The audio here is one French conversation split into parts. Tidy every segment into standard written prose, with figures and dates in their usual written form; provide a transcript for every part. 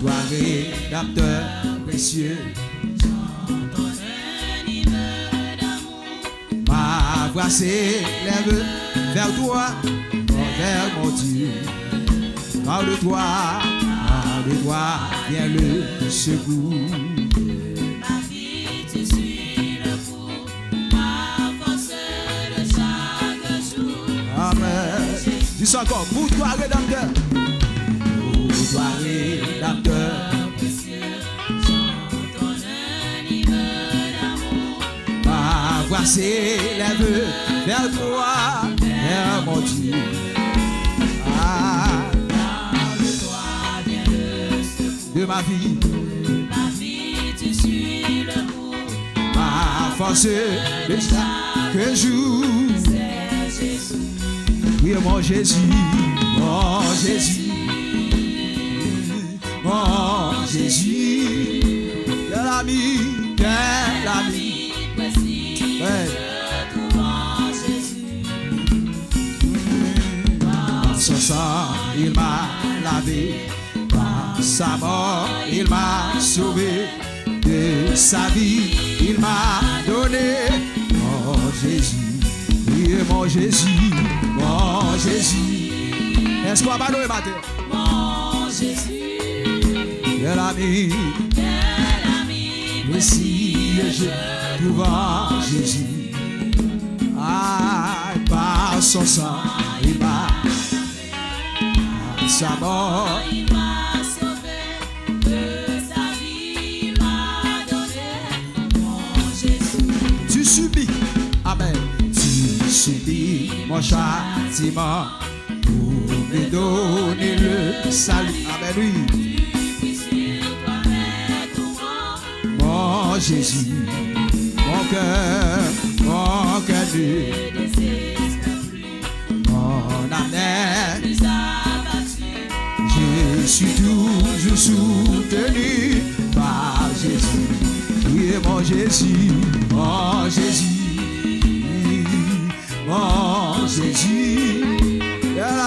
Toi rédempteur précieux, ma voix s'élève vers toi, vers mon Dieu. Par de toi vient le secours. Ma vie, tu suis le cours, ma force de chaque jour. Amen. Dis encore, pour toi rédempteur. Pour toi rédempteur. Ma voix s'élève vers toi, vers mon Dieu. Ah, de ma vie, tu suis le cours, ma force de chaque jour. c'est Jésus. Oui, mon Jésus, mon Jésus, mon Jésus. Quel ami. Précis, Ouais. je trouve en Jésus. Par son sang, il m'a lavé. Par sa mort, il m'a sauvé. De sa vie, il m'a donné. Mon Jésus, oui, mon Jésus, mon Jésus. Est-ce qu'on va nous matin? Mon Jésus, Quel ami, précis, je trouve en Jésus. Ah, par son sang, il m'a par sa mort. il m'a sauvé, de sa vie, il m'a donné. Mon Jésus, Tu subis, amen, tu subis mon châtiment pour me donner le salut. Amen, oui. puis sur toi mettre tout grand, Mon Jésus, mon cœur ne désespère plus, mon âme, plus abattu. je suis toujours soutenu par Jésus. Oui, mon Jésus, mon Jésus, mon Jésus. Quel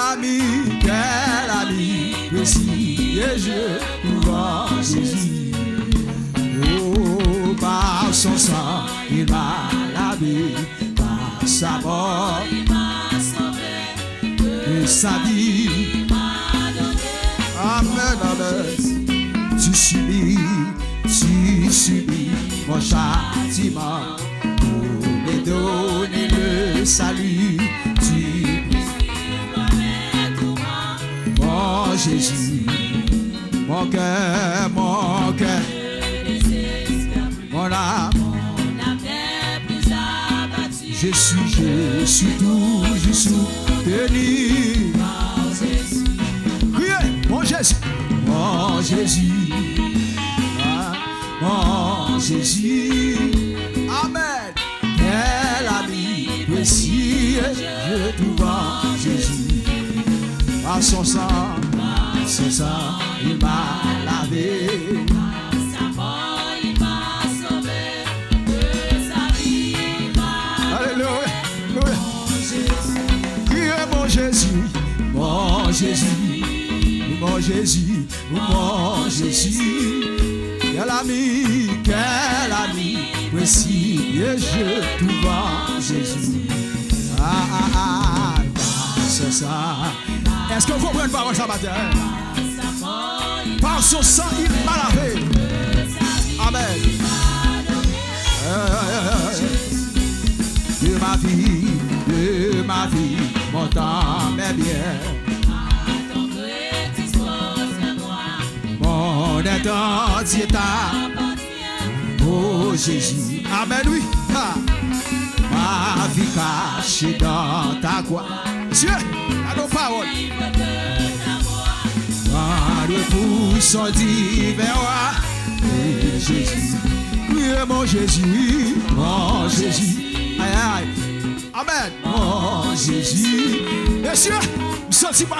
ami précis, et je trouve en Jésus. Oh, par son sang, il m'a lavé, par sa mort, Il m'a sauvé, et sa vie. il m'a donné. Amen, amen. Tu subis mon châtiment pour me donner le salut. Tu mon Jésus, mon cœur, mon âme, je suis toujours soutenu. Criez, mon Jésus, mon Jésus, ah, mon Jésus, amen. Quel ami précieux, je trouve en Jésus. Par son sang, il m'a lavé. Sa mort, il m'a sauvé, de sa vie, il m'a Alléluia. Jésus. Criez mon Jésus, mon Jésus, mon Jésus, mon Jésus. Quel ami précis, et je trouve en Jésus. Ah, c'est ça. Est-ce que vous comprenez pas votre matin? Sa mort, il Par son sang, il m'a lavé. Amen. De ma vie, mon temps m'est bien. ton gré dispose de moi, Mon entier appartient. oh Jésus. Amen, oui. Ah. Ma vie cachée dans ta croix. Dieu, à nos paroles. Quand le pouce dit vers moi, et Jésus, oui, mon Jésus, mon Jésus. Aïe, aïe. Amen. Mon Jésus. Messieurs, je sens pas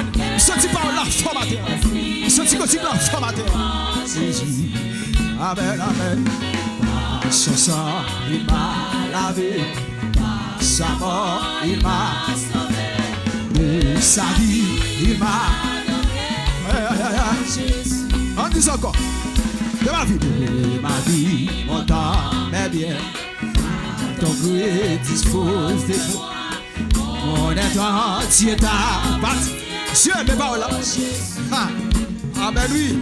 la formateur. Je sens que la formateur. Jésus. Amen, amen. Par son sang, il m'a lavé. Par sa mort, il m'a sauvé. De sa vie, il m'a donné. On dit ça encore. De ma vie, mon temps, mes biens. Ton gré dispose de moi. Mon être entier ta partie. Dieu, mes paroles là. Amen, oui.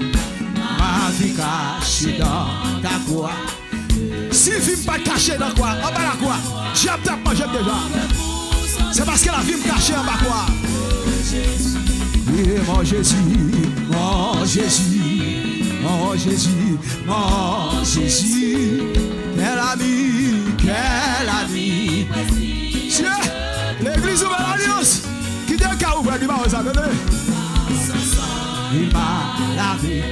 Ma vie cachée dans ta croix. Si la vie pas cachée dans quoi? En bas la croix. J'aime ta moi, j'aime déjà. C'est parce que la vie me cachée en bas quoi. Oui, mon Jésus, mon Jésus, mon Jésus, mon Jésus. Quel ami. Dieu, l'église ouvre l'alliance. Qui dit qu'à ouvrir du bar aux amis. Il m'a lavé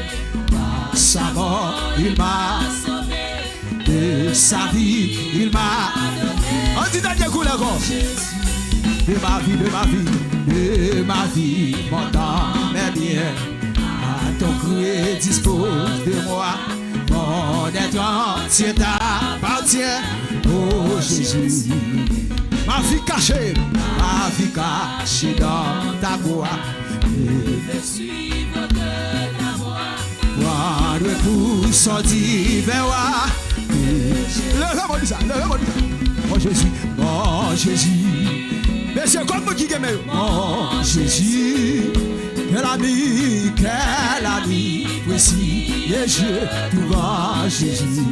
par sa mort, il m'a sauvé de sa vie, il m'a donné. On dit dernier coup d'accord. De ma vie, mon temps, mes biens, à ton gré dispose de moi. Mon être entier t'appartient, oh Jésus. Ma vie cachée dans ta voix. Je vais suivre de ta voix. Voir le coup sortir vers moi. Levez-moi ça. Mon Jésus. Mais c'est comme vous qui aimez. Mon Jésus. Quel ami précis. Et je tout grand Jésus.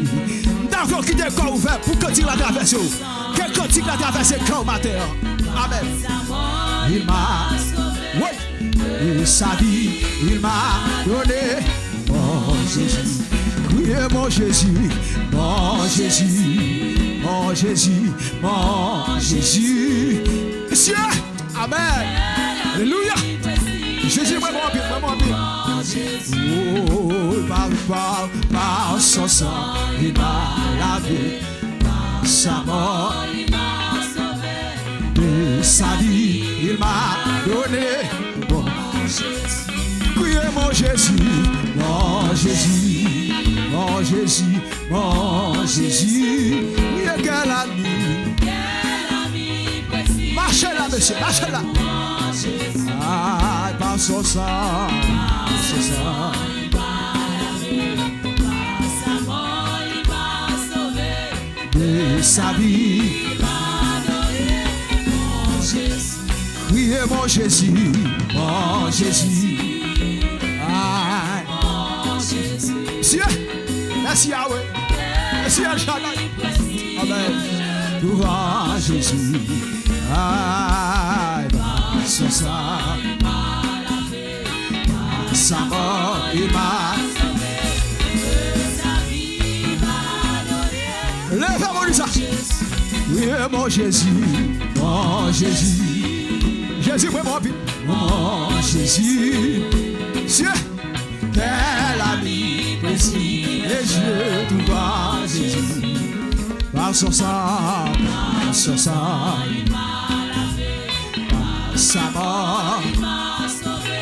D'abord qui est corps ouvert pour continuer la traversée. Quel continue la traversée comme matin. Amen. Il m'a sauvé. Et sa vie, il m'a donné. Mon Jésus. Oui, mon Jésus. Mon Jésus. Mon Jésus. Mon Jésus. Monsieur. Amen. Alléluia. Jésus, vraiment bien. Oh, par son sang, il m'a lavé. Par sa mort, il m'a sauvé. De sa vie, il m'a donné. Criez mon Jésus, mon Jésus, mon Jésus, mon Jésus. Oui, quel ami précis. Marchez là, monsieur, marchez là. Ah, par son sang, il m'a lavé, par sa mort, il m'a sauvé. De sa vie, il m'a donné. Mon Jésus. Criez mon Jésus, mon Jésus. Ah, mon Jésus. Dieu, merci Yahweh, merci El Shaddai. Amen. Tout va Jésus. Ah, par son sang, il m'a lavé, par sa mort, il m'a sauvé. De sa vie, il m'a donné. levez-moi ça. Oui, mon Jésus, mon Jésus. Jésus, vraiment bien. Mon Jésus. Dieu, quel ami précis. Et je tout va Jésus. Par son sang, il m'a lavé, par sa mort, il m'a sauvé.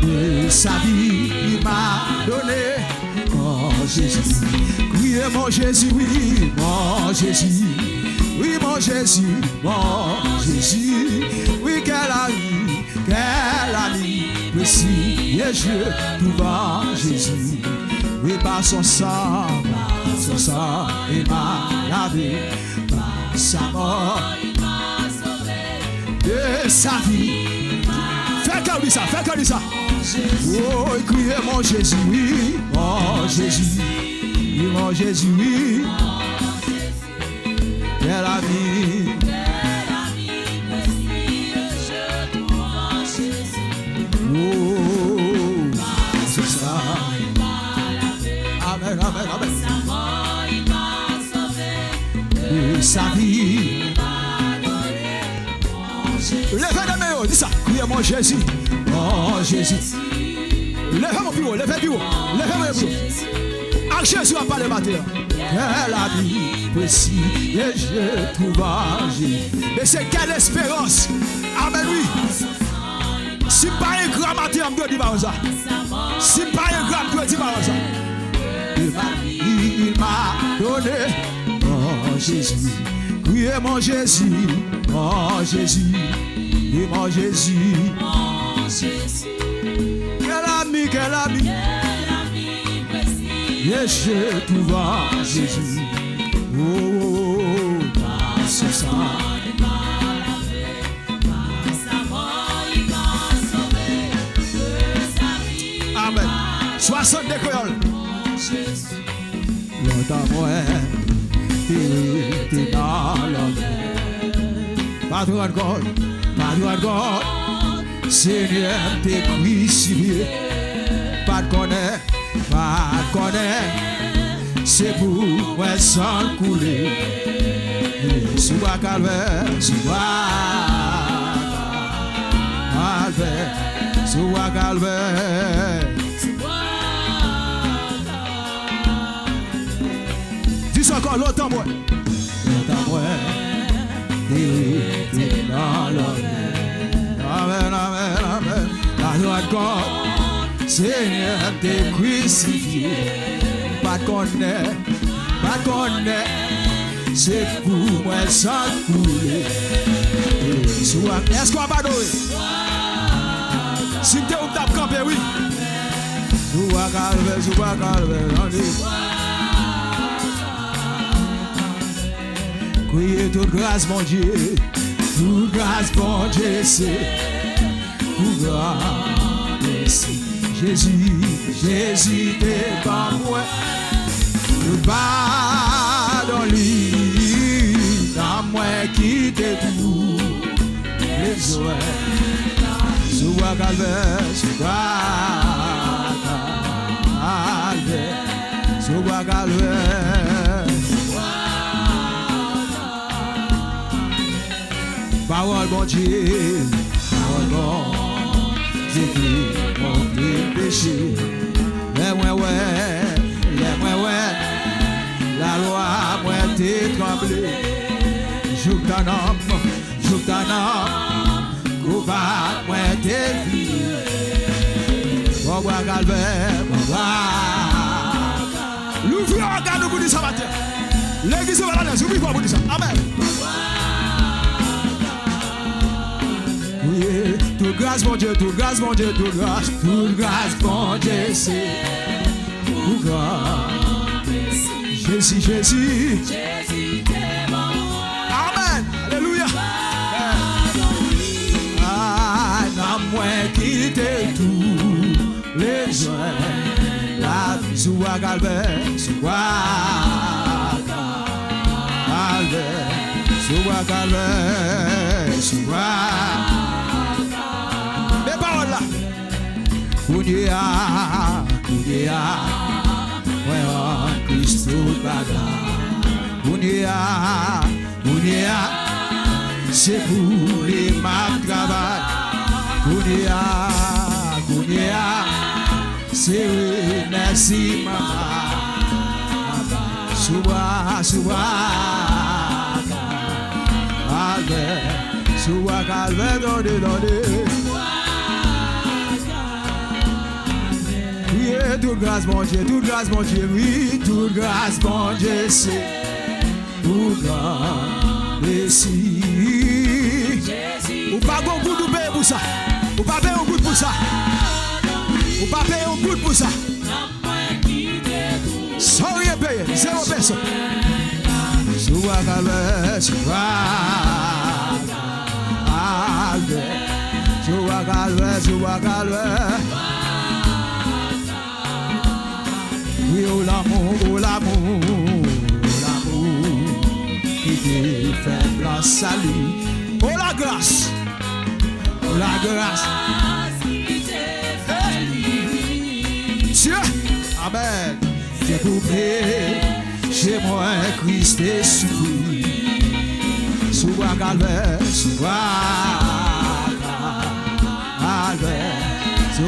de sa vie, il m'a donné. Oh Jésus, criez mon Jésus, oui, mon Jésus. Oui, mon Jésus, mon Jésus. Oui, quel ami précis. Et je tout va Jésus. Oui, par son sang, il m'a lavé. Par sa mort, Il m'a sauvé. de sa vie. Fais comme ça, fais comme ça. Oh, criez mon Jésus, oui, mon Jésus. Oui, mon Jésus, oui. Quel ami. Oh, c'est ça. Amen, amen, amen. De sa vie. Levez les mains, dis ça. Criez mon Jésus. Mon Jésus. Levez mon bureau, levez le bureau. Levez mon bureau. À Jésus a parlé matin. Quel ami précis. Et je trouve à Jésus. Mais c'est quelle espérance. Amen, oui. Si pas un grand matin, on doit dire ça. Si pas un grand, on doit dire ça. Il m'a donné. Mon Jésus. Criez mon Jésus. Mon Jésus. Oui, mon Jésus. Quel ami, quel ami. Yes, tout va, Jésus. Oh, c'est ça. Amen. 60 créoles. Longtemps, moi, t'es dans l'homme. Pas de God, pas de God. Seigneur, t'es crucifié. Pas de connaître, pas de connaître. C'est pour moi sans couler. Sous la calvaire, sous la calvaire, sous la calvaire. Dis encore longtemps, moi. Longtemps, moi. T'es dans l'homme. Amen, amen, amen. La loi de God, Seigneur, t'es crucifié. Pas de connaître, pas de connaître. C'est pour moi sans couler. Est-ce qu'on va pas donner? Si tu es au tap campé, oui. Sois calme, criez toute grâce, mon Dieu. Toute grâce, mon Dieu, c'est toute grâce. Jésus, t'es pas moi. Le bas dans lui, dans moi qui t'es tout. Les oeufs, sous la calvaire, sous la calvaire. Parole, mon Dieu, parole, mon Dieu, qui mon péché. Les moi, la loi, moi, t'es tremblé. Joue ton homme, coupable, moi, t'es vie. Bon, bois, calvaire, bon, bois. L'ouvrir, regarde, nous vous dit ça matin. L'église va la laisse, oublie quoi, vous dit ça. Amen. Oui, toute grâce, mon Dieu, toute grâce, mon Dieu, toute grâce, mon Dieu, c'est toute grâce. Jésus, amen, alléluia. Ah, non, moi qui t'ai tout, les joies, la vie sous la calvaire, sous la calvaire, sous la calvaire, sous la. Mes paroles là. Kounia, ouais, Christ tout bagarre. Kounia, c'est pour les mains de travail. Kounia, c'est oui, merci maman. Soua, calvaire, donne. Oui, toute grâce, mon Dieu, oui, toute grâce, mon Dieu, c'est toute grâce. Ou pas bon goût de payer pour ça. Ou pas payer un goût pour ça. Ou pas payer un goût pour ça. Sans rien payer, zéro personne. Soua calvaire, soua calvaire. Oui, oh l'amour, qui te fait place à lui. Oh la grâce, qui te fait lui. Dieu, amen. T'es coupé, chez moi, Christ est souffri. Sous la calvaire, sous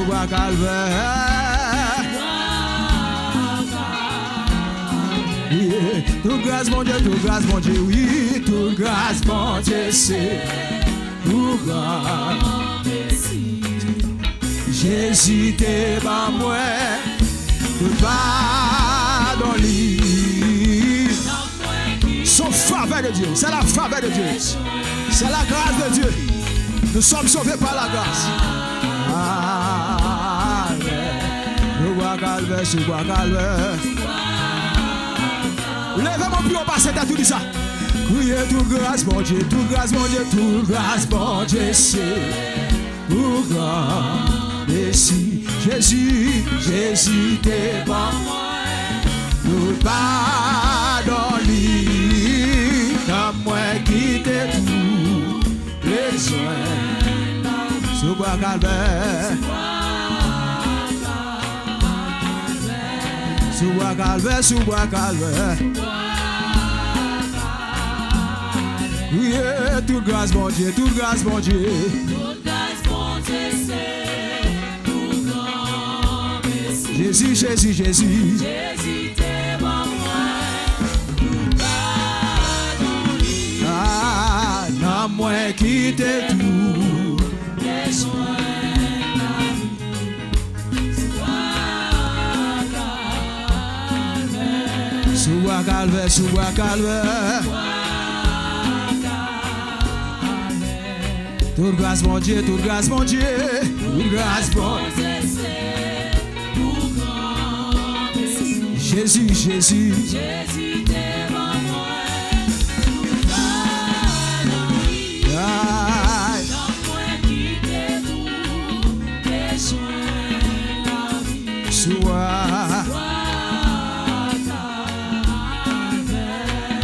la calvaire. Oui, toute grâce, mon Dieu, oui, toute grâce, mon Dieu, c'est toute grâce. Jésus, t'es pas moi, tout pas dans lui. Son faveur de Dieu, c'est la faveur de Dieu, c'est la grâce de Dieu. Nous sommes sauvés par la grâce. calvaire, sous bois calvaire. Levez mon pied, on passe à tout ça. Criez toute grâce, mon Dieu, toute grâce, mon Dieu, toute grâce, mon Dieu, c'est pour grand Messie. Jésus, Jésus, t'es bon. Nous pardon lui, comme moi qui t'ai tout besoin. Sous bois calvaire. Sous bois calvaire, sous bois calvaire. Oui, toute grâce, mon Dieu, toute grâce, mon Dieu. Toute grâce, mon Dieu, c'est pour grand Messie. Jésus, Jésus, Jésus. Jésus, t'es bon, moi. Tout pardon lui. Ah, non, moi qui t'ai tout. Les joints la vie. Sous bois calvaire, sous bois calvaire. Toute grâce, mon Dieu, toute grâce, mon Dieu. Toute grâce, mon Dieu. Jésus, Jésus. Jésus, t'es bon, moi. Aïe. Dans moi qui t'ai tout. Les joints la vie. Sous bois.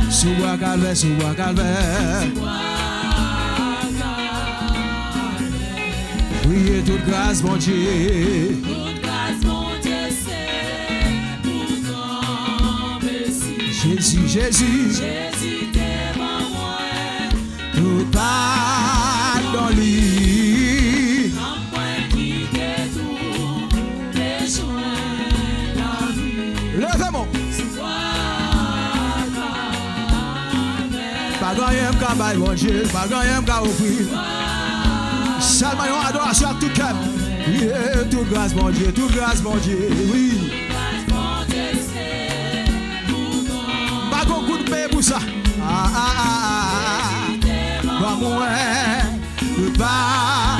Sous bois calvaire, sous bois calvaire. Oui, toute grâce, mon Dieu. Toute grâce, mon Dieu, c'est pour grand Messie. Jésus, Jésus. Jésus, t'es bon, moi. Tout pardon lui. Dans moi qui t'ai tout. Les joints la vie. Levez-moi. Pas grand y'aime qu'à bailler, mon Dieu. Pas grand y'aime qu'à offrir. Seulement yon adoration à tout cœur. Oui, toute grâce, mon Dieu, toute grâce, mon Dieu. Oui. Pas grand coup de paix pour ça. Ah, ah, ah, ah. Bon, moi, le pas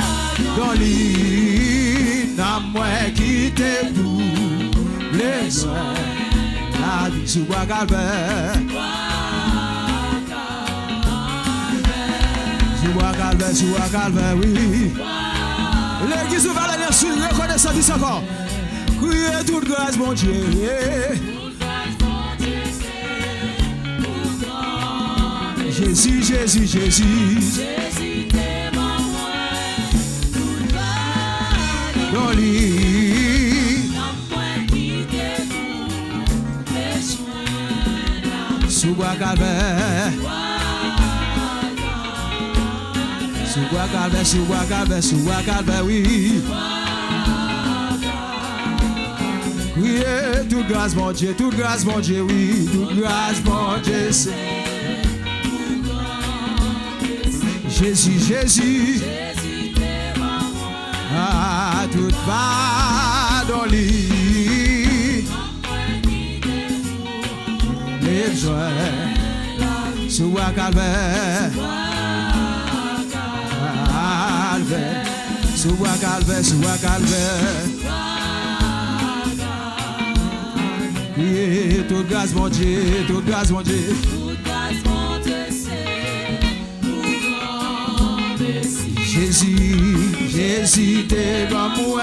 dans l'île. N'a moi qui t'ai pour les soins. La vie sous bois calvaire. Sous bois calvaire, sous bois calvaire, oui. L'église ouverte la nation, reconnaissant dit encore. Criez toute grâce, mon Dieu. Jésus, Jésus, Jésus. Jésus, t'es bon, moi. Dans l'île. Dans moi qui t'ai tout. Les joints Sous bois calvaire. Sous bois calvaire, sous bois calvaire, sous bois calvaire, oui. Criez toute grâce, mon Dieu, toute grâce, mon Dieu, oui. Toute grâce, mon Dieu, c'est Jésus, Jésus. Jésus, t'es bon, moi. Ah, tout pardon lui. Les joies, sous bois calvaire. Calvaire, sous bois calvaire, sous bois calvaire. Oui, toute grâce, mon Dieu, toute grâce, mon Dieu. Toute grâce, mon Dieu, c'est pour grand Messie. Jésus, Jésus, t'es bon, moi.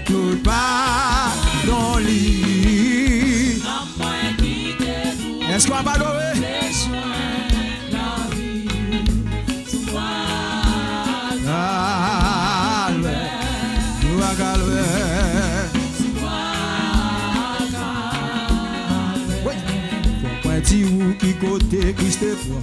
Tout pardon lui. Dans moi qui t'ai tout. Est-ce qu'on va adorer? Les joints la vie. Sous bois Calvaire, sous bois calvaire. Oui, faut pas dire où qui côté Christ est fort.